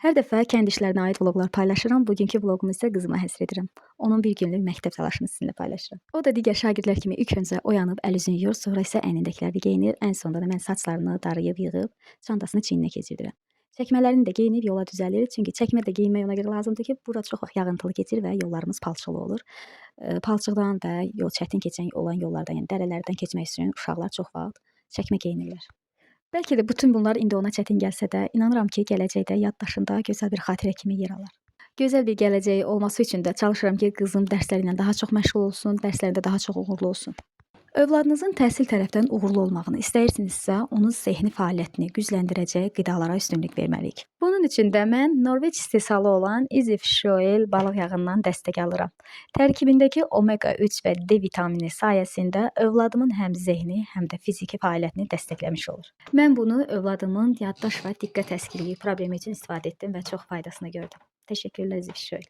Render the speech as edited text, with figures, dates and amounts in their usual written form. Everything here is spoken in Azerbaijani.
Hər dəfə kənd işlərinə aid vloqlar paylaşıram. Bugünkü vloqumu isə qızıma həsr edirəm. Onun bir günlük məktəb təlaşını sizinlə paylaşıram. O da digər şagirdlər kimi ilk öncə oyanıb əl-üzünü yuyur, sonra isə əynindəkiləri geyinir. Ən sonunda da mən saçlarını darayıb yığıb çantasını çiyninə keçirdirəm. Çəkmələrini də geyinib yola düzəlir. Çünki çəkmə də geyinmək ona görə lazımdır ki, bura çox vaxt yağıntılı keçir və yollarımız palçıqlı olur. Palçıqdan və yol çətin keçən olan yollardan, yəni dərələrdən keçmək üçün uşaqlar çox vaxt çəkmə geyinirlər. Bəlkə də bütün bunlar indi ona çətin gəlsə də, inanıram ki, gələcəkdə yaddaşında gözəl bir xatirə kimi yer alar. Gözəl bir gələcəyi olması üçün də çalışıram ki, qızım dərsləri ilə daha çox məşğul olsun, dərslərində daha çox uğurlu olsun. Övladınızın təhsil tərəfdən uğurlu olmağını istəyirsinizsə, onun zehni fəaliyyətini gücləndirəcək qidalara üstünlük verməliyik. Bunun üçün də mən Norveç istehsalı olan Easy Fish Oil balıq yağından dəstək alıram. Tərkibindəki omega 3 və D vitamini sayəsində övladımın həm zehni, həm də fiziki fəaliyyətini dəstəkləmiş olur. Mən bunu övladımın yaddaş və diqqət əskiliyi problemi üçün istifadə etdim və çox faydasını gördüm. Təşəkkürlər Easy Fish Oil.